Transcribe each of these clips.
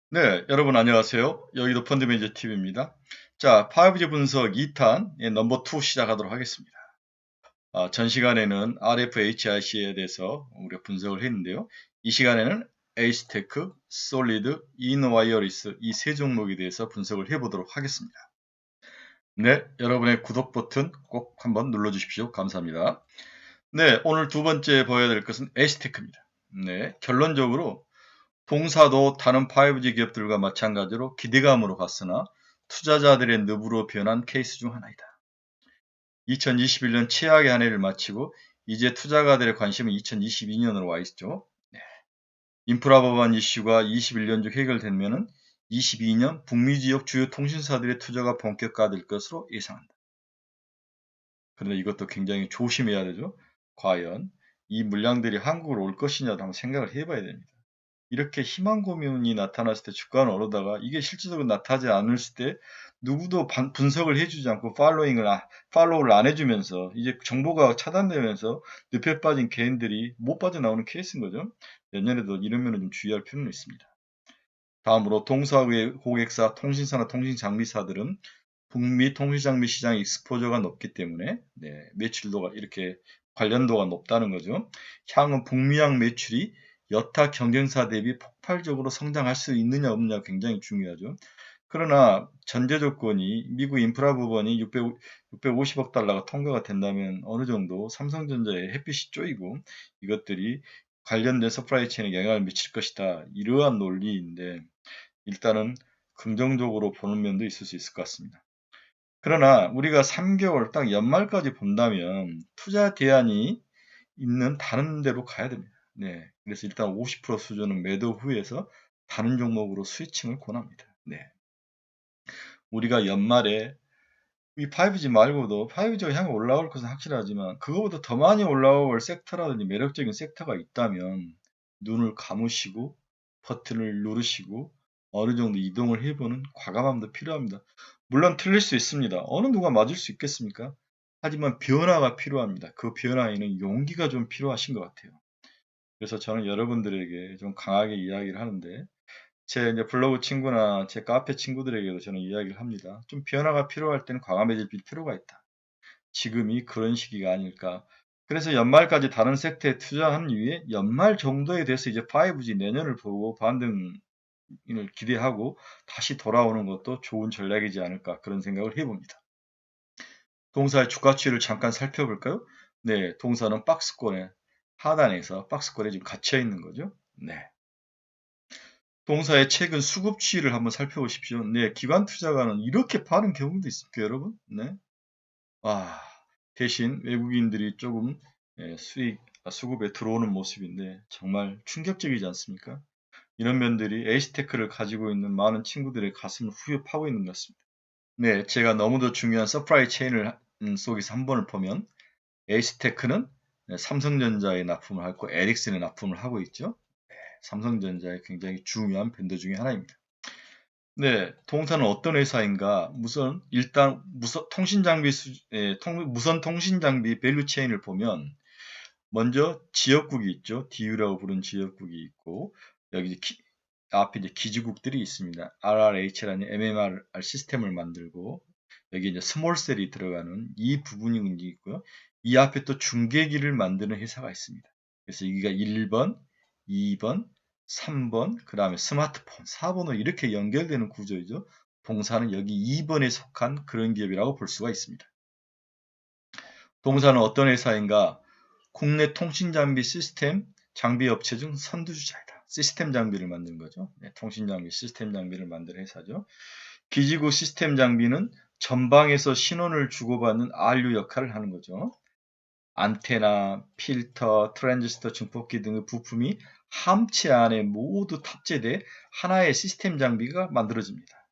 네, 여러분 안녕하세요. 여기도 펀드 매니저 TV입니다. 자, 5G 분석 2탄 넘버 2 시작하도록 하겠습니다. 전 시간에는 RFHIC에 대해서 우리가 분석을 했는데요. 이 시간에는 에이스테크, 솔리드, 인와이어리스 이 세 종목에 대해서 분석을 해보도록 하겠습니다. 네, 여러분의 구독 버튼 꼭 한번 눌러주십시오. 감사합니다. 네, 오늘 두 번째 보여야 될 것은 에이스테크입니다. 네, 결론적으로 동사도 다른 5G 기업들과 마찬가지로 기대감으로 갔으나 투자자들의 늪으로 변한 케이스 중 하나이다. 2021년 최악의 한 해를 마치고 이제 투자가들의 관심은 2022년으로 와 있죠. 네. 인프라 법안 이슈가 21년 중 해결되면 22년 북미 지역 주요 통신사들의 투자가 본격화될 것으로 예상한다. 그런데 이것도 굉장히 조심해야 되죠. 과연 이 물량들이 한국으로 올 것이냐도 한번 생각을 해봐야 됩니다. 이렇게 희망 고문이 나타났을 때 주가는 오르다가 이게 실질적으로 나타나지 않을 때 누구도 분석을 해주지 않고 팔로우를 안 해주면서 이제 정보가 차단되면서 늪에 빠진 개인들이 못 빠져나오는 케이스인 거죠. 내년에도 이러면 좀 주의할 필요는 있습니다. 다음으로 동사의 고객사, 통신사나 통신장비사들은 북미 통신장비 시장 익스포저가 높기 때문에 매출도가 이렇게 관련도가 높다는 거죠. 향후 북미향 매출이 여타 경쟁사 대비 폭발적으로 성장할 수 있느냐 없느냐 굉장히 중요하죠. 그러나 전제 조건이 미국 인프라 부분이 650억 달러가 통과가 된다면 어느 정도 삼성전자의 햇빛이 쪼이고 이것들이 관련된 서프라이 체인에 영향을 미칠 것이다. 이러한 논리인데 일단은 긍정적으로 보는 면도 있을 수 있을 것 같습니다. 그러나 우리가 3개월 딱 연말까지 본다면 투자 대안이 있는 다른 데로 가야 됩니다. 네. 그래서 일단 50% 수준은 매도 후에서 다른 종목으로 스위칭을 권합니다. 네. 우리가 연말에 이 5G 말고도 5G가 향해 올라올 것은 확실하지만 그거보다 더 많이 올라올 섹터라든지 매력적인 섹터가 있다면 눈을 감으시고 버튼을 누르시고 어느 정도 이동을 해보는 과감함도 필요합니다. 물론 틀릴 수 있습니다. 어느 누가 맞을 수 있겠습니까? 하지만 변화가 필요합니다. 그 변화에는 용기가 좀 필요하신 것 같아요. 그래서 저는 여러분들에게 좀 강하게 이야기를 하는데 제 이제 블로그 친구나 제 카페 친구들에게도 저는 이야기를 합니다. 좀 변화가 필요할 때는 과감해질 필요가 있다. 지금이 그런 시기가 아닐까. 그래서 연말까지 다른 섹터에 투자한 이후에 연말 정도에 돼서 이제 5G 내년을 보고 반등을 기대하고 다시 돌아오는 것도 좋은 전략이지 않을까 그런 생각을 해봅니다. 동사의 주가 추이를 잠깐 살펴볼까요? 네, 동사는 박스권에 하단에서 박스권에 지금 갇혀 있는 거죠. 네. 동사의 최근 수급 추이를 한번 살펴보십시오. 네, 기관 투자가는 이렇게 파는 경우도 있습니까, 여러분? 네. 아, 대신 외국인들이 조금 수급에 들어오는 모습인데 정말 충격적이지 않습니까? 이런 면들이 에이스테크를 가지고 있는 많은 친구들의 가슴을 후벼 파고 있는 것 같습니다. 네, 제가 너무도 중요한 서프라이 체인을 속에서 한 번을 보면 에이스테크는 삼성전자에 납품을 하고 에릭슨에 납품을 하고 있죠. 삼성전자의 굉장히 중요한 밴드 중에 하나입니다. 네, 동사는 어떤 회사인가? 무선 통신 장비 밸류 체인을 보면 먼저 지역국이 있죠. DU라고 부른 지역국이 있고 여기 앞에 이제 기지국들이 있습니다. RRH라는 MMR 시스템을 만들고 여기 이제 스몰셀이 들어가는 이 부분이 있고요. 이 앞에 또 중계기를 만드는 회사가 있습니다. 그래서 여기가 1번, 2번, 3번, 그 다음에 스마트폰, 4번으로 이렇게 연결되는 구조이죠. 동사는 여기 2번에 속한 그런 기업이라고 볼 수가 있습니다. 동사는 어떤 회사인가? 국내 통신장비 시스템 장비 업체 중 선두주자이다. 시스템 장비를 만든 거죠. 네, 통신장비, 시스템 장비를 만든 회사죠. 기지국 시스템 장비는 전방에서 신호를 주고받는 RU 역할을 하는 거죠. 안테나, 필터, 트랜지스터, 증폭기 등의 부품이 함체 안에 모두 탑재돼 하나의 시스템 장비가 만들어집니다.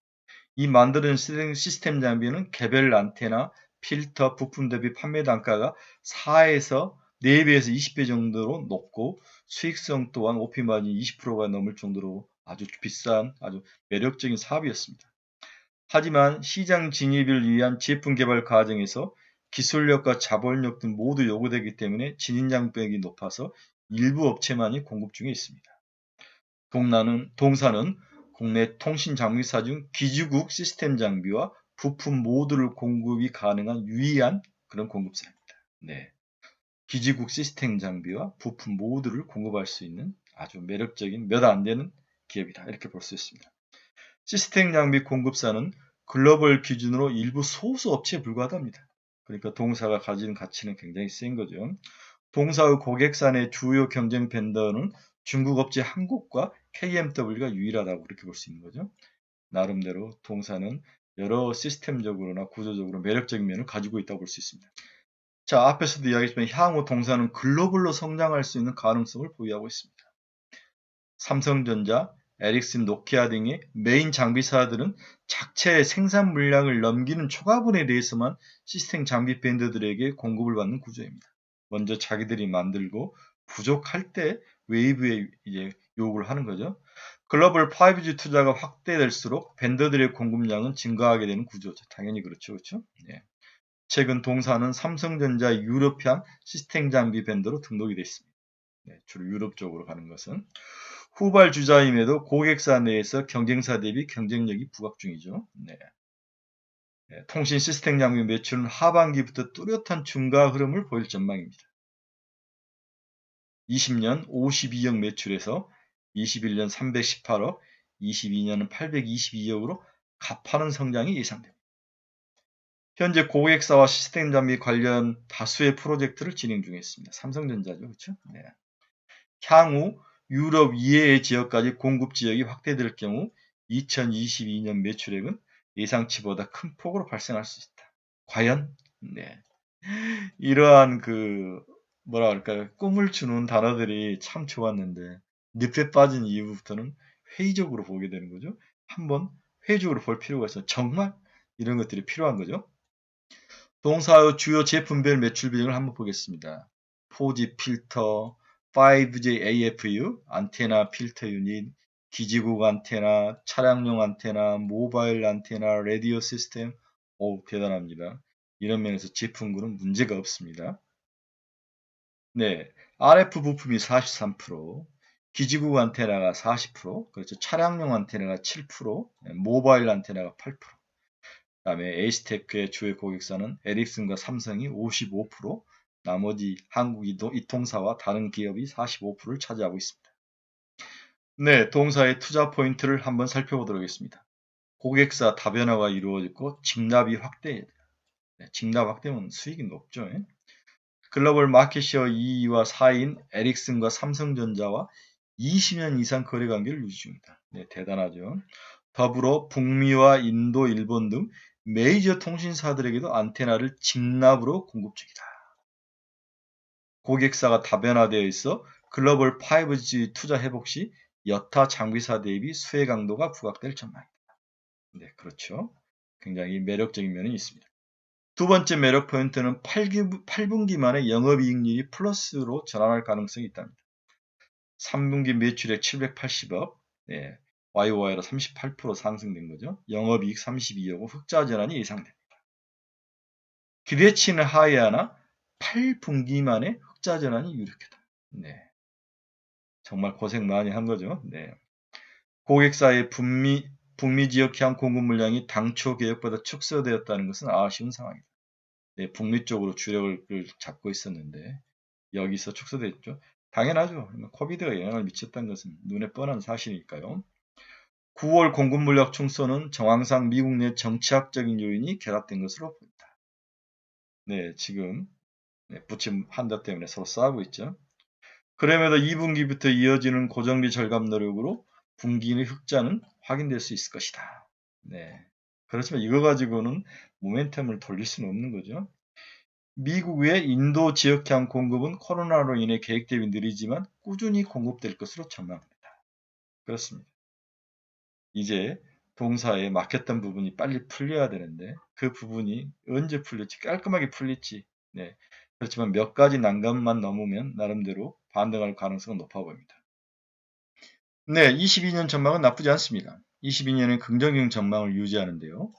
이 만드는 시스템 장비는 개별 안테나, 필터, 부품 대비 판매 단가가 4에서 4배에서 20배 정도로 높고 수익성 또한 OP 마진이 20%가 넘을 정도로 아주 비싼 아주 매력적인 사업이었습니다. 하지만 시장 진입을 위한 제품 개발 과정에서 기술력과 자본력 등 모두 요구되기 때문에 진입 장벽이 높아서 일부 업체만이 공급 중에 있습니다. 동사는 국내 통신 장비사 중 기지국 시스템 장비와 부품 모듈 공급이 가능한 유의한 그런 공급사입니다. 네. 기지국 시스템 장비와 부품 모듈을 공급할 수 있는 아주 매력적인 몇 안 되는 기업이다. 이렇게 볼 수 있습니다. 시스템 장비 공급사는 글로벌 기준으로 일부 소수 업체에 불과하답니다. 그러니까 동사가 가지는 가치는 굉장히 센 거죠. 동사의 고객사 내 주요 경쟁 벤더는 중국 업체 한국과 KMW가 유일하다고 그렇게 볼 수 있는 거죠. 나름대로 동사는 여러 시스템적으로나 구조적으로 매력적인 면을 가지고 있다고 볼 수 있습니다. 자, 앞에서도 이야기했지만 향후 동사는 글로벌로 성장할 수 있는 가능성을 보유하고 있습니다. 삼성전자, 에릭슨, 노키아 등의 메인 장비사들은 자체 생산 물량을 넘기는 초과분에 대해서만 시스템 장비 벤더들에게 공급을 받는 구조입니다. 먼저 자기들이 만들고 부족할 때 웨이브에 이제 요구를 하는 거죠. 글로벌 5G 투자가 확대될수록 벤더들의 공급량은 증가하게 되는 구조죠. 당연히 그렇죠. 그렇죠? 네. 최근 동사는 삼성전자 유럽향 시스템 장비 벤더로 등록이 되어 있습니다. 네, 주로 유럽 쪽으로 가는 것은 후발주자임에도 고객사 내에서 경쟁사 대비 경쟁력이 부각 중이죠. 네. 네, 통신 시스템 장비 매출은 하반기부터 뚜렷한 증가 흐름을 보일 전망입니다. 20년 52억 매출에서 21년 318억, 22년은 822억으로 가파른 성장이 예상됩니다. 현재 고객사와 시스템 장비 관련 다수의 프로젝트를 진행 중에 있습니다. 삼성전자죠. 그렇죠? 네. 향후 유럽 이외의 지역까지 공급 지역이 확대될 경우 2022년 매출액은 예상치보다 큰 폭으로 발생할 수 있다. 과연? 네. 이러한 뭐라 할까요? 꿈을 주는 단어들이 참 좋았는데 늪에 빠진 이후부터는 회의적으로 보게 되는 거죠. 한번 회의적으로 볼 필요가 있어요. 정말 이런 것들이 필요한 거죠. 동사의 주요 제품별 매출 비중을 한번 보겠습니다. 4G 필터, 5G AFU, 안테나 필터 유닛, 기지국 안테나, 차량용 안테나, 모바일 안테나, 라디오 시스템. 오, 대단합니다. 이런 면에서 제품군은 문제가 없습니다. 네, RF 부품이 43%, 기지국 안테나가 40%, 그렇죠. 차량용 안테나가 7%, 모바일 안테나가 8%. 그다음에 에이스테크의 주요 고객사는 에릭슨과 삼성이 55%, 나머지 한국 이통사와 다른 기업이 45%를 차지하고 있습니다. 네, 동사의 투자 포인트를 한번 살펴보도록 하겠습니다. 고객사 다변화가 이루어졌고 직납이 확대해야 돼요. 네, 직납 확대면 수익이 높죠. 글로벌 마켓시어 2위와 4위인 에릭슨과 삼성전자와 20년 이상 거래 관계를 유지 중입니다. 네, 대단하죠. 더불어 북미와 인도, 일본 등 메이저 통신사들에게도 안테나를 직납으로 공급 중이다. 고객사가 다변화되어 있어 글로벌 5G 투자 회복 시 여타 장비사 대비 수혜 강도가 부각될 전망입니다. 네, 그렇죠. 굉장히 매력적인 면이 있습니다. 두 번째 매력 포인트는 8분기 만에 영업이익률이 플러스로 전환할 가능성이 있답니다. 3분기 매출액 780억, 네, YOY로 38% 상승된 거죠. 영업이익 32억, 흑자 전환이 예상됩니다. 기대치는 하이하나 8분기 만에 흑자 전환이 유력하다. 네, 정말 고생 많이 한 거죠. 네. 고객사의 북미 지역향 공급 물량이 당초 계획보다 축소되었다는 것은 아쉬운 상황입니다. 네, 북미 쪽으로 주력을 잡고 있었는데 여기서 축소됐죠. 당연하죠. 코비드가 영향을 미쳤다는 것은 눈에 뻔한 사실이니까요. 9월 공급 물량 축소는 정황상 미국 내 정치학적인 요인이 결합된 것으로 보인다. 네, 지금 부침 한다 때문에 서로 싸우고 있죠. 그럼에도 2분기부터 이어지는 고정비 절감 노력으로 분기 내 흑자는 확인될 수 있을 것이다. 네. 그렇지만 이거 가지고는 모멘텀을 돌릴 수는 없는 거죠. 미국 외 인도 지역향 공급은 코로나로 인해 계획 대비 느리지만 꾸준히 공급될 것으로 전망합니다. 그렇습니다. 이제 동사에 막혔던 부분이 빨리 풀려야 되는데 그 부분이 언제 풀릴지 깔끔하게 풀릴지 네. 그렇지만 몇 가지 난관만 넘으면 나름대로 반등할 가능성은 높아 보입니다. 네, 22년 전망은 나쁘지 않습니다. 22년은 긍정적 전망을 유지하는데요.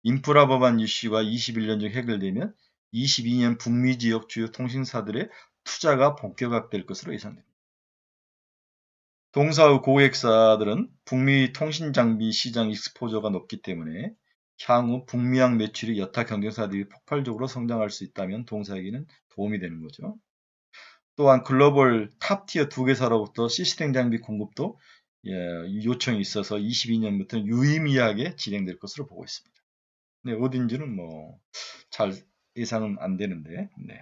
인프라 법안 이슈가 21년 중 해결되면 22년 북미 지역 주요 통신사들의 투자가 본격화될 것으로 예상됩니다. 동사의 고객사들은 북미 통신장비 시장 익스포저가 높기 때문에 향후 북미향 매출이 여타 경쟁사들이 폭발적으로 성장할 수 있다면 동사에게는 도움이 되는 거죠. 또한 글로벌 탑티어 2개사로부터 시스템 장비 공급도 요청이 있어서 22년부터는 유의미하게 진행될 것으로 보고 있습니다. 네, 어딘지는 뭐 잘 예상은 안 되는데, 네.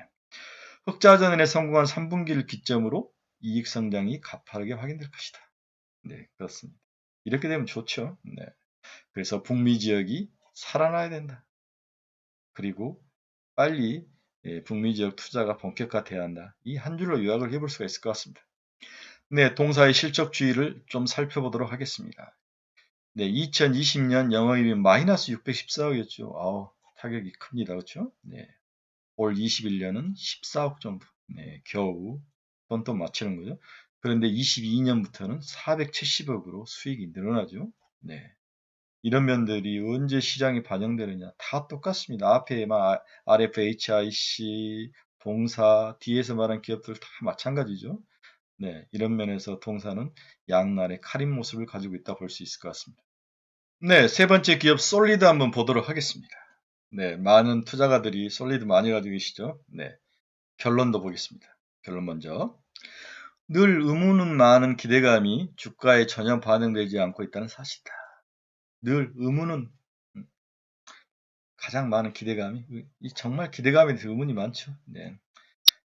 흑자전환에 성공한 3분기를 기점으로 이익 성장이 가파르게 확인될 것이다. 네, 그렇습니다. 이렇게 되면 좋죠. 네. 그래서 북미 지역이 살아나야 된다. 그리고 빨리 북미 지역 투자가 본격화돼야 한다. 이 한 줄로 요약을 해볼 수가 있을 것 같습니다. 네, 동사의 실적 주의를 좀 살펴보도록 하겠습니다. 네, 2020년 영업이익이 마이너스 614억이었죠. 아우, 타격이 큽니다. 그렇죠? 네. 올 21년은 14억 정도. 네, 겨우 똔똔 맞추는 거죠. 그런데 22년부터는 470억으로 수익이 늘어나죠. 네. 이런 면들이 언제 시장에 반영되느냐 다 똑같습니다. 앞에 RFHIC, 동사, 뒤에서 말한 기업들 다 마찬가지죠. 네, 이런 면에서 동사는 양날의 칼인 모습을 가지고 있다 볼 수 있을 것 같습니다. 네, 세 번째 기업 솔리드 한번 보도록 하겠습니다. 네, 많은 투자가들이 솔리드 많이 가지고 계시죠. 네, 결론도 보겠습니다. 결론 먼저. 늘 의문은 많은 기대감이 주가에 전혀 반영되지 않고 있다는 사실이다. 늘 의문은 가장 많은 기대감이 정말 기대감에 대해서 의문이 많죠. 네.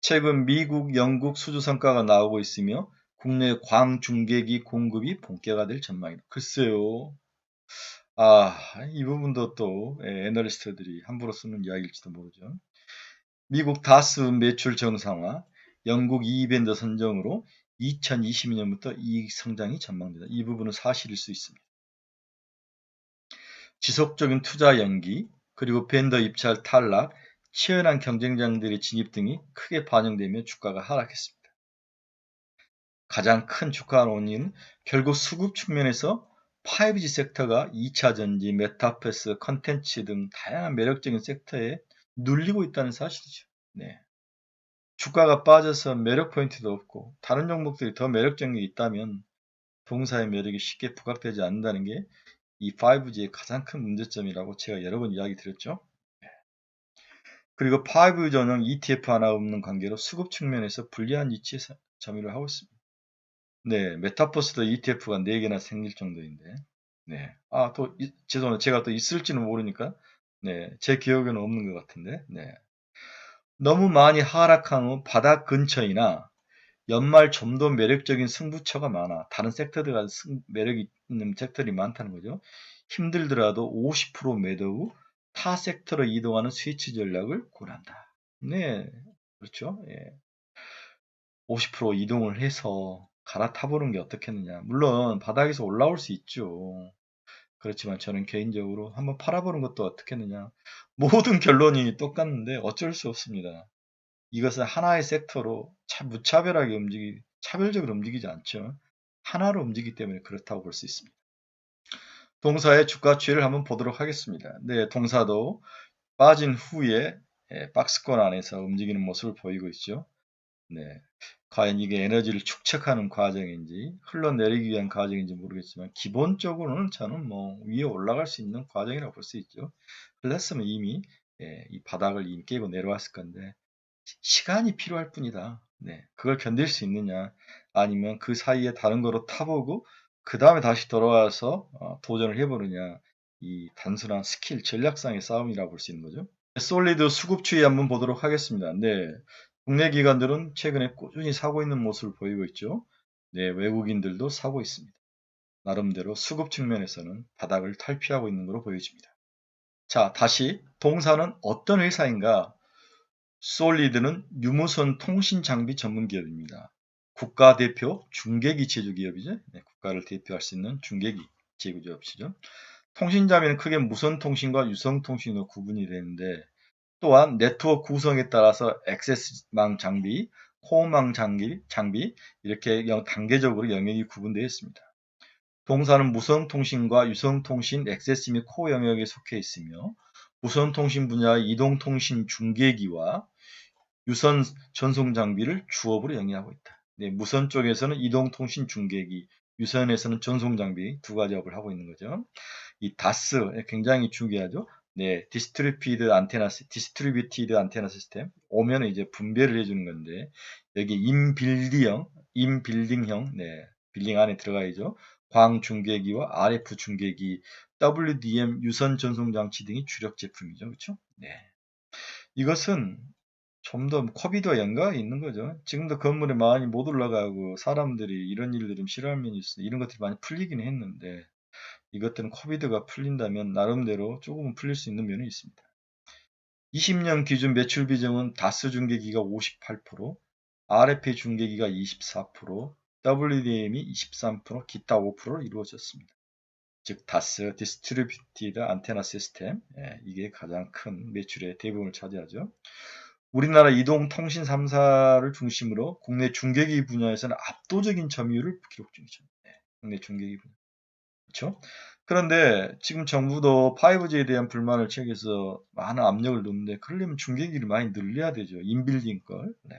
최근 미국, 영국 수주 성과가 나오고 있으며 국내 광중계기 공급이 본격화될 전망이다. 글쎄요. 이 부분도 또 애널리스트들이 함부로 쓰는 이야기일지도 모르죠. 미국 다스 매출 정상화, 영국 이벤더 선정으로 2022년부터 이익 성장이 전망된다. 이 부분은 사실일 수 있습니다. 지속적인 투자 연기, 그리고 벤더 입찰 탈락, 치열한 경쟁자들의 진입 등이 크게 반영되며 주가가 하락했습니다. 가장 큰 주가 원인은 결국 수급 측면에서 5G 섹터가 2차 전지, 메타버스, 컨텐츠 등 다양한 매력적인 섹터에 눌리고 있다는 사실이죠. 네. 주가가 빠져서 매력 포인트도 없고 다른 종목들이 더 매력적인 게 있다면 동사의 매력이 쉽게 부각되지 않는다는 게 이 5G의 가장 큰 문제점이라고 제가 여러 번 이야기 드렸죠. 그리고 5G 전용 ETF 하나 없는 관계로 수급 측면에서 불리한 위치에 점유를 하고 있습니다. 네, 메타버스도 ETF가 4개나 생길 정도인데, 네. 죄송합니다. 제가 또 있을지는 모르니까, 네, 제 기억에는 없는 것 같은데, 네. 너무 많이 하락한 후 바닥 근처이나 연말 좀 더 매력적인 승부처가 많아. 다른 섹터들과 매력이 있는 섹터들이 많다는 거죠. 힘들더라도 50% 매도 후 타 섹터로 이동하는 스위치 전략을 권한다. 네, 그렇죠. 예. 50% 이동을 해서 갈아타보는 게 어떻겠느냐. 물론 바닥에서 올라올 수 있죠. 그렇지만 저는 개인적으로 한번 팔아보는 것도 어떻겠느냐. 모든 결론이 똑같은데 어쩔 수 없습니다. 이것은 하나의 섹터로 무차별하게 차별적으로 움직이지 않죠. 하나로 움직이기 때문에 그렇다고 볼 수 있습니다. 동사의 주가 추이를 한번 보도록 하겠습니다. 네, 동사도 빠진 후에 박스권 안에서 움직이는 모습을 보이고 있죠. 네, 과연 이게 에너지를 축적하는 과정인지 흘러내리기 위한 과정인지 모르겠지만 기본적으로는 저는 뭐 위에 올라갈 수 있는 과정이라고 볼 수 있죠. 흘렀으면 이미 이 바닥을 이미 깨고 내려왔을 건데 시간이 필요할 뿐이다. 네, 그걸 견딜 수 있느냐 아니면 그 사이에 다른 거로 타보고 그 다음에 다시 돌아와서 도전을 해보느냐 이 단순한 스킬 전략상의 싸움이라고 볼 수 있는 거죠. 솔리드 수급 추이 한번 보도록 하겠습니다. 네, 국내 기관들은 최근에 꾸준히 사고 있는 모습을 보이고 있죠. 네, 외국인들도 사고 있습니다. 나름대로 수급 측면에서는 바닥을 탈피하고 있는 것으로 보여집니다. 자, 다시 동사는 어떤 회사인가? 솔리드는 유무선 통신 장비 전문 기업입니다. 국가대표 중계기 제조기업이죠. 네, 국가를 대표할 수 있는 중계기 제조기업이죠. 통신 장비는 크게 무선 통신과 유선 통신으로 구분이 되는데 또한 네트워크 구성에 따라서 액세스망 장비, 코어망 장비 이렇게 단계적으로 영역이 구분되어 있습니다. 동사는 무선통신과 유선통신, 액세스 및 코어 영역에 속해 있으며 무선통신 분야의 이동통신 중계기와 유선 전송 장비를 주업으로 영위하고 있다. 네, 무선 쪽에서는 이동통신 중계기, 유선에서는 전송장비 두 가지 업을 하고 있는 거죠. 이 DAS 굉장히 중요하죠. 네, 디스트리뷰티드 안테나 시스템 오면은 이제 분배를 해주는 건데 여기 인빌딩형, 네, 빌딩 안에 들어가야죠. 광 중계기와 RF 중계기, WDM 유선 전송 장치 등이 주력 제품이죠, 그렇죠? 네, 이것은 좀 더 코비드와 연관이 있는 거죠. 지금도 건물에 많이 못 올라가고 사람들이 이런 일들을 좀 싫어하는 면이 있어요. 이런 것들이 많이 풀리긴 했는데 이것들은 코비드가 풀린다면 나름대로 조금은 풀릴 수 있는 면이 있습니다. 20년 기준 매출 비중은 다스 중계기가 58%, RFA 중계기가 24%, WDM이 23%, 기타 5%로 이루어졌습니다. 즉 다스 디스트리뷰티드 안테나 시스템, 이게 가장 큰 매출의 대부분을 차지하죠. 우리나라 이동통신 3사를 중심으로 국내 중계기 분야에서는 압도적인 점유율을 기록 중이죠. 국내 중계기 분야. 그렇죠? 그런데 지금 정부도 5G에 대한 불만을 채워서 많은 압력을 놓는데 그러려면 중계기를 많이 늘려야 되죠. 인빌딩 걸. 네.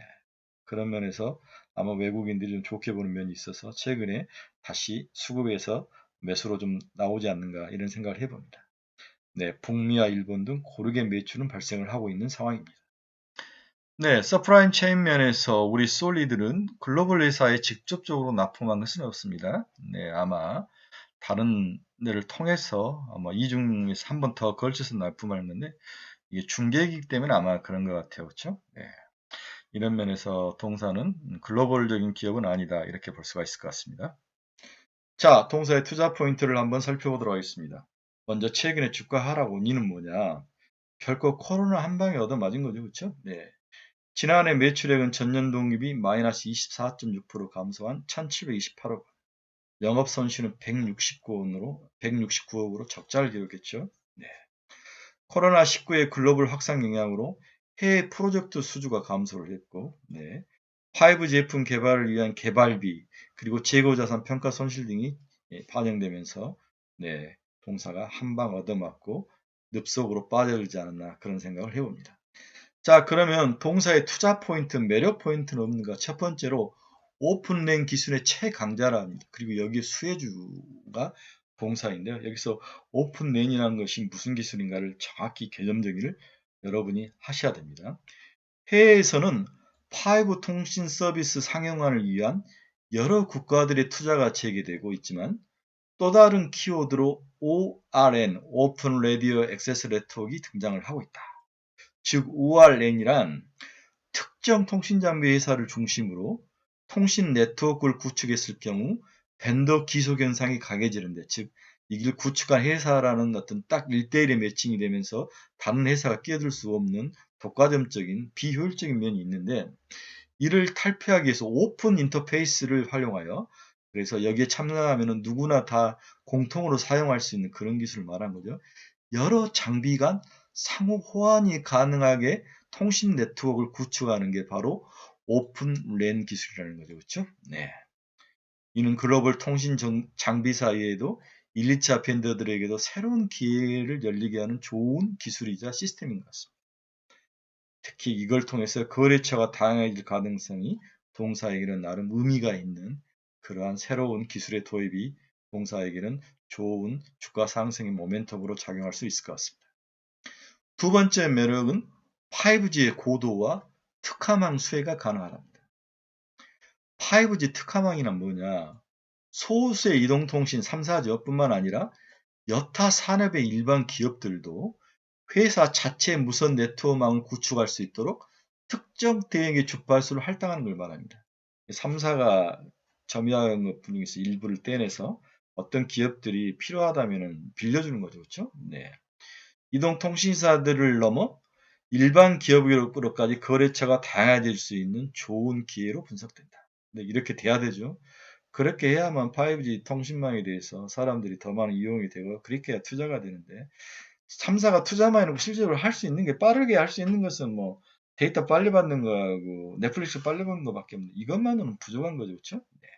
그런 면에서 아마 외국인들이 좀 좋게 보는 면이 있어서 최근에 다시 수급에서 매수로 좀 나오지 않는가 이런 생각을 해봅니다. 네, 북미와 일본 등 고르게 매출은 발생을 하고 있는 상황입니다. 네, 서프라임 체인 면에서 우리 솔리들은 글로벌 회사에 직접적으로 납품한 것은 없습니다. 네, 아마 다른 데를 통해서 아마 이중에서 한 번 더 걸쳐서 납품했는데 이게 중개이기 때문에 아마 그런 것 같아요. 그렇죠? 네. 이런 면에서 동사는 글로벌적인 기업은 아니다. 이렇게 볼 수가 있을 것 같습니다. 자, 동사의 투자 포인트를 한번 살펴보도록 하겠습니다. 먼저 최근에 주가 하락 원인은 뭐냐? 결코 코로나 한 방에 얻어맞은 거죠. 그렇죠? 네. 지난해 매출액은 전년 동기 마이너스 24.6% 감소한 1728억, 영업 손실은 169억으로 적자를 기록했죠. 네. 코로나19의 글로벌 확산 영향으로 해외 프로젝트 수주가 감소를 했고, 네. 5 제품 개발을 위한 개발비, 그리고 재고자산 평가 손실 등이 반영되면서, 네, 동사가 한 방 얻어맞고 늪속으로 빠져들지 않았나 그런 생각을 해봅니다. 자, 그러면 동사의 투자 포인트, 매력 포인트는 없는가? 첫 번째로 오픈랭 기술의 최강자랍니다. 그리고 여기 수혜주가 동사인데요. 여기서 오픈랭이라는 것이 무슨 기술인가를 정확히 개념 정의를 여러분이 하셔야 됩니다. 해외에서는 5 통신 서비스 상용화를 위한 여러 국가들의 투자가 제기되고 있지만 또 다른 키워드로 ORN, 오픈 라디오 액세스 네트워크가 등장을 하고 있다. 즉 ORN이란 특정 통신장비 회사를 중심으로 통신 네트워크를 구축했을 경우 벤더 기속 현상이 강해지는데, 즉 이걸 구축한 회사라는 어떤 딱 1대1의 매칭이 되면서 다른 회사가 끼어들 수 없는 독과점적인 비효율적인 면이 있는데, 이를 탈피하기 위해서 오픈 인터페이스를 활용하여, 그래서 여기에 참여하면 누구나 다 공통으로 사용할 수 있는 그런 기술을 말한 거죠. 여러 장비 간 상호 호환이 가능하게 통신 네트워크를 구축하는 게 바로 오픈 랜 기술이라는 거죠. 그렇죠? 네. 이는 글로벌 통신 장비 사이에도 1, 2차 벤더들에게도 새로운 기회를 열리게 하는 좋은 기술이자 시스템인 것 같습니다. 특히 이걸 통해서 거래처가 다양해질 가능성이 동사에게는 나름 의미가 있는 그러한 새로운 기술의 도입이 동사에게는 좋은 주가 상승의 모멘텀으로 작용할 수 있을 것 같습니다. 두 번째 매력은 5G의 고도와 특화망 수혜가 가능하답니다. 5G 특화망이란 뭐냐? 소수의 이동통신 3사죠 뿐만 아니라 여타 산업의 일반 기업들도 회사 자체 무선 네트워크망을 구축할 수 있도록 특정 대형의 주파수를 할당하는 걸 말합니다. 3사가 점유하는 것 중에서 일부를 떼내서 어떤 기업들이 필요하다면 빌려주는 거죠. 그렇죠? 네. 이동통신사들을 넘어 일반 기업으로까지 거래처가 다양해질 수 있는 좋은 기회로 분석된다. 네, 이렇게 돼야 되죠. 그렇게 해야만 5G 통신망에 대해서 사람들이 더 많이 이용이 되고 그렇게 해야 투자가 되는데 3사가 투자만 해놓고 실제로 할 수 있는 게 빠르게 할 수 있는 것은 뭐 데이터 빨리 받는 거하고 넷플릭스 빨리 받는 거밖에 없는데 이것만으로는 부족한 거죠. 그렇죠? 네.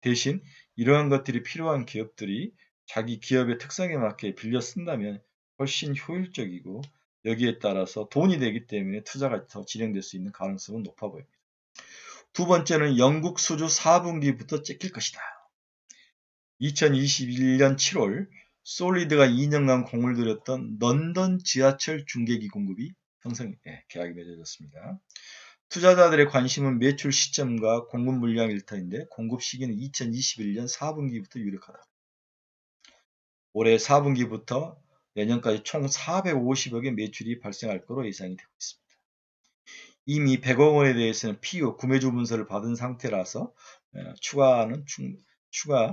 대신 이러한 것들이 필요한 기업들이 자기 기업의 특성에 맞게 빌려 쓴다면 훨씬 효율적이고 여기에 따라서 돈이 되기 때문에 투자가 더 진행될 수 있는 가능성은 높아 보입니다. 두 번째는 영국 수주 4분기부터 찍힐 것이다. 2021년 7월 솔리드가 2년간 공을 들였던 런던 지하철 중계기 공급이 계약이 맺어졌습니다. 투자자들의 관심은 매출 시점과 공급 물량 일탈인데 공급 시기는 2021년 4분기부터 유력하다. 올해 4분기부터 내년까지 총 450억의 매출이 발생할 것으로 예상이 되고 있습니다. 이미 100억 원에 대해서는 PO 구매주 문서를 받은 상태라서 추가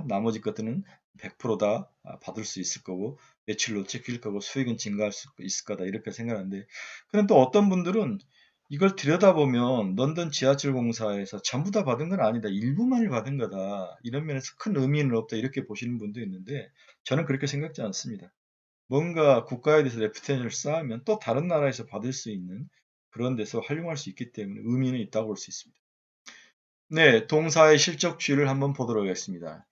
나머지 것들은 100%다 받을 수 있을 거고 매출로 찍힐 거고 수익은 증가할 수 있을 거다 이렇게 생각하는데, 그런데 또 어떤 분들은 이걸 들여다보면 런던 지하철 공사에서 전부 다 받은 건 아니다, 일부만을 받은 거다, 이런 면에서 큰 의미는 없다 이렇게 보시는 분도 있는데 저는 그렇게 생각지 않습니다. 뭔가 국가에 대해서 레퓨테이션을 쌓으면 또 다른 나라에서 받을 수 있는 그런 데서 활용할 수 있기 때문에 의미는 있다고 볼 수 있습니다. 네, 동사의 실적치를 한번 보도록 하겠습니다.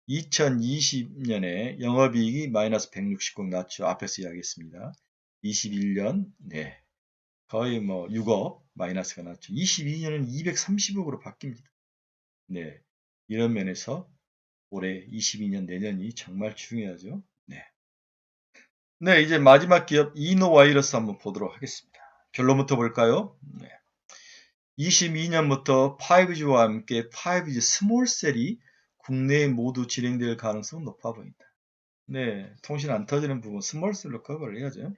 2020년에 영업이익이 마이너스 160억 났죠. 앞에서 이야기했습니다. 21년, 거의 6억 마이너스가 났죠. 22년은 230억으로 바뀝니다. 네, 이런 면에서 올해 22년 내년이 정말 중요하죠. 네, 이제 마지막 기업 이노와이러스 한번 보도록 하겠습니다. 결론부터 볼까요? 22년부터 5G와 함께 5G 스몰셀이 국내에 모두 진행될 가능성은 높아 보인다. 네, 통신 안 터지는 부분 스몰셀로 커버를 해야죠.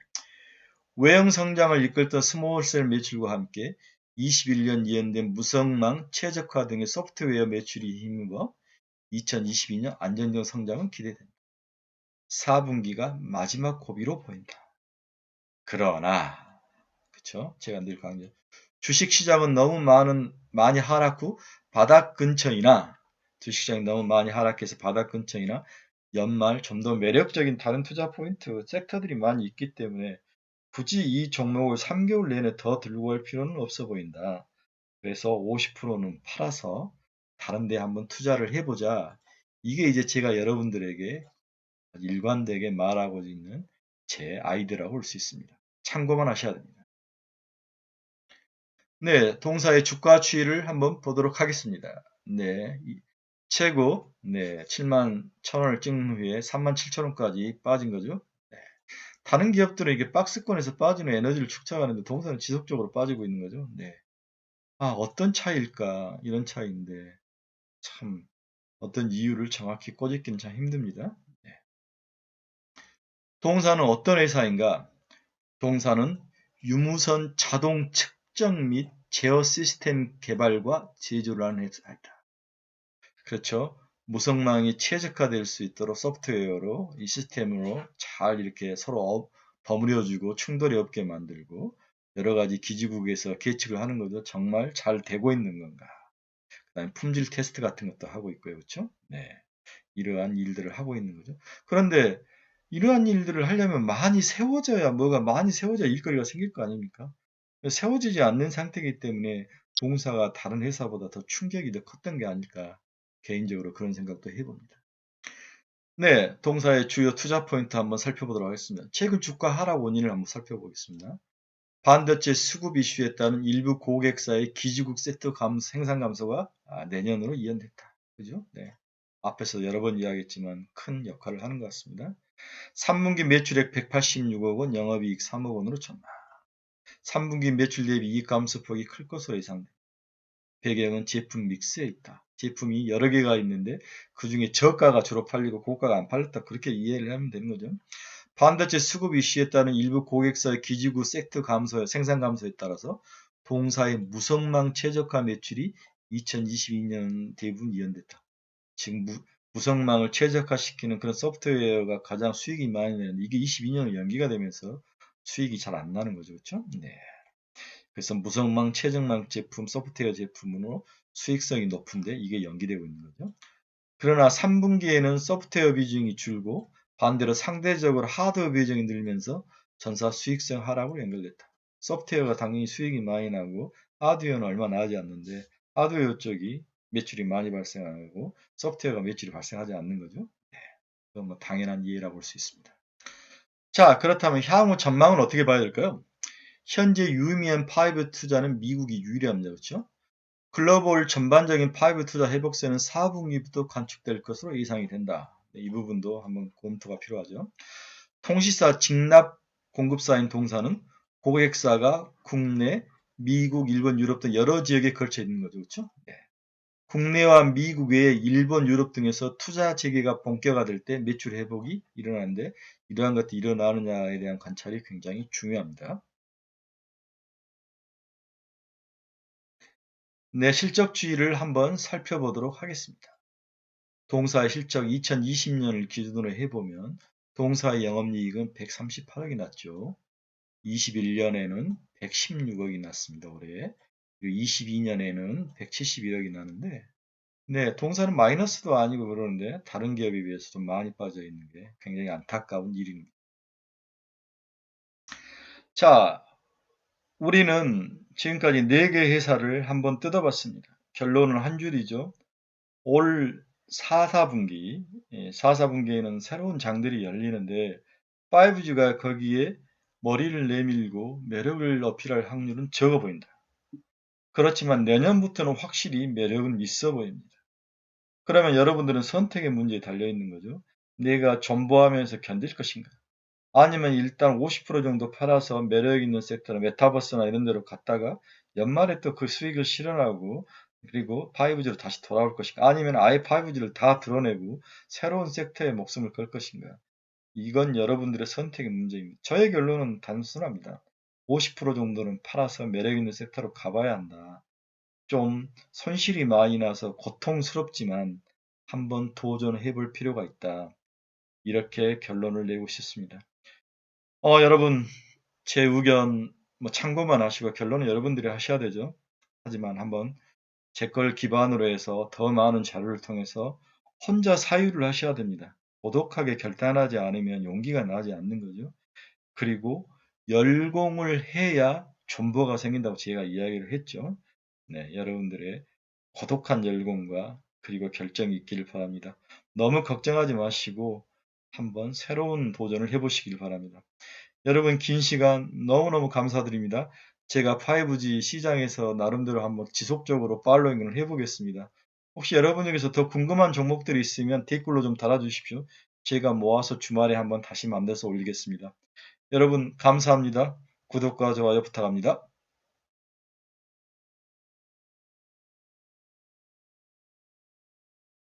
외형 성장을 이끌던 스몰셀 매출과 함께 21년 예언된 무성망, 최적화 등의 소프트웨어 매출이 힘입어 2022년 안정적 성장은 기대된다. 4분기가 마지막 고비로 보인다. 그러나, 그쵸? 제가 늘 강조. 주식시장은 너무 많이 하락 후 바닥 근처이나, 주식시장이 너무 많이 하락해서 바닥 근처이나 연말 좀 더 매력적인 다른 투자 포인트, 섹터들이 많이 있기 때문에 굳이 이 종목을 3개월 내내 더 들고 갈 필요는 없어 보인다. 그래서 50%는 팔아서 다른 데 한번 투자를 해보자. 이게 이제 제가 여러분들에게 일관되게 말하고 있는 제 아이디어라고 볼 수 있습니다. 참고만 하셔야 됩니다. 네, 동사의 주가 추이를 한번 보도록 하겠습니다. 네, 최고 7만 1,000원을 찍는 후에 3만 7천원까지 빠진 거죠. 네. 다른 기업들은 이게 박스권에서 빠지는 에너지를 축적하는데 동사는 지속적으로 빠지고 있는 거죠. 네. 어떤 차이일까? 이런 차이인데 참 어떤 이유를 정확히 꼬집기는 참 힘듭니다. 네. 동사는 어떤 회사인가? 동사는 유무선 자동 측정 및 제어 시스템 개발과 제조를 하는 회사이다. 그렇죠. 무성망이 최적화될 수 있도록 소프트웨어로 이 시스템으로 잘 이렇게 서로 버무려주고 충돌이 없게 만들고 여러 가지 기지국에서 계측을 하는 것도 정말 잘 되고 있는 건가. 그다음에 품질 테스트 같은 것도 하고 있고요. 그렇죠? 네. 이러한 일들을 하고 있는 거죠. 그런데 이러한 일들을 하려면 많이 세워져야 일거리가 생길 거 아닙니까? 세워지지 않는 상태이기 때문에 동사가 다른 회사보다 더 충격이 더 컸던 게 아닐까, 개인적으로 그런 생각도 해봅니다. 네, 동사의 주요 투자 포인트 한번 살펴보도록 하겠습니다. 최근 주가 하락 원인을 한번 살펴보겠습니다. 반도체 수급 이슈에 따른 일부 고객사의 기지국 세트 생산 감소가 내년으로 이연됐다. 그죠? 네. 앞에서 여러 번 이야기했지만 큰 역할을 하는 것 같습니다. 3분기 매출액 186억 원, 영업이익 3억 원으로 전망. 3분기 매출 대비 이익 감소폭이 클 것으로 예상됩니다. 배경은 제품 믹스에 있다. 제품이 여러 개가 있는데 그 중에 저가가 주로 팔리고 고가가 안 팔렸다. 그렇게 이해를 하면 되는 거죠. 반도체 수급 이슈에 따른 일부 고객사의 기지국 섹터 생산 감소에 따라서 동사의 무성망 최적화 매출이 2022년 대부분 이연됐다. 지금 무성망을 최적화시키는 그런 소프트웨어가 가장 수익이 많이 나는데 이게 22년으로 연기가 되면서 수익이 잘 안 나는 거죠. 그렇죠? 네. 그래서 무성망, 최적망 제품, 소프트웨어 제품으로 수익성이 높은데 이게 연기되고 있는 거죠. 그러나 3분기에는 소프트웨어 비중이 줄고 반대로 상대적으로 하드웨어 비중이 늘면서 전사 수익성 하락으로 연결됐다. 소프트웨어가 당연히 수익이 많이 나고 하드웨어는 얼마 나지 않는데 하드웨어 쪽이 매출이 많이 발생하고 소프트웨어가 매출이 발생하지 않는 거죠. 네, 그건 당연한 이해라고 볼 수 있습니다. 자, 그렇다면 향후 전망은 어떻게 봐야 될까요? 현재 유의미한 5 투자는 미국이 유리합니다. 그렇죠? 글로벌 전반적인 5 투자 회복세는 4분기부터 관측될 것으로 예상이 된다. 이 부분도 한번 검토가 필요하죠. 통시사 직납 공급사인 동사는 고객사가 국내, 미국, 일본, 유럽 등 여러 지역에 걸쳐 있는 거죠. 그렇죠? 네. 국내와 미국 외에 일본, 유럽 등에서 투자 재개가 본격화될 때 매출 회복이 일어나는데 이러한 것들이 일어나느냐에 대한 관찰이 굉장히 중요합니다. 네, 실적주의를 한번 살펴보도록 하겠습니다. 동사의 실적 2020년을 기준으로 해보면 동사의 영업이익은 138억이 났죠. 21년에는 116억이 났습니다. 올해. 그리고 22년에는 171억이 나는데 네, 동사는 마이너스도 아니고 그러는데 다른 기업에 비해서 좀 많이 빠져 있는 게 굉장히 안타까운 일입니다. 자, 우리는 지금까지 4개 회사를 한번 뜯어봤습니다. 결론은 한 줄이죠. 올 4, 4분기, 4, 4분기에는 새로운 장들이 열리는데 5G가 거기에 머리를 내밀고 매력을 어필할 확률은 적어 보인다. 그렇지만 내년부터는 확실히 매력은 있어 보입니다. 그러면 여러분들은 선택의 문제에 달려 있는 거죠. 내가 존버하면서 견딜 것인가? 아니면 일단 50% 정도 팔아서 매력 있는 섹터나 메타버스나 이런 데로 갔다가 연말에 또 그 수익을 실현하고 그리고 5G로 다시 돌아올 것인가? 아니면 아예 5G를 다 드러내고 새로운 섹터에 목숨을 걸 것인가? 이건 여러분들의 선택의 문제입니다. 저의 결론은 단순합니다. 50% 정도는 팔아서 매력 있는 섹터로 가봐야 한다. 좀 손실이 많이 나서 고통스럽지만 한번 도전해 볼 필요가 있다. 이렇게 결론을 내고 싶습니다. 여러분, 제 의견 참고만 하시고 결론은 여러분들이 하셔야 되죠. 하지만 한번 제 걸 기반으로 해서 더 많은 자료를 통해서 혼자 사유를 하셔야 됩니다. 고독하게 결단하지 않으면 용기가 나지 않는 거죠. 그리고 열공을 해야 존버가 생긴다고 제가 이야기를 했죠. 네, 여러분들의 고독한 열공과 그리고 결정이 있기를 바랍니다. 너무 걱정하지 마시고 한번 새로운 도전을 해보시길 바랍니다. 여러분 긴 시간 너무너무 감사드립니다. 제가 5G 시장에서 나름대로 한번 지속적으로 팔로잉을 해보겠습니다. 혹시 여러분 중에서 더 궁금한 종목들이 있으면 댓글로 좀 달아주십시오. 제가 모아서 주말에 한번 다시 만들어서 올리겠습니다. 여러분 감사합니다. 구독과 좋아요 부탁합니다.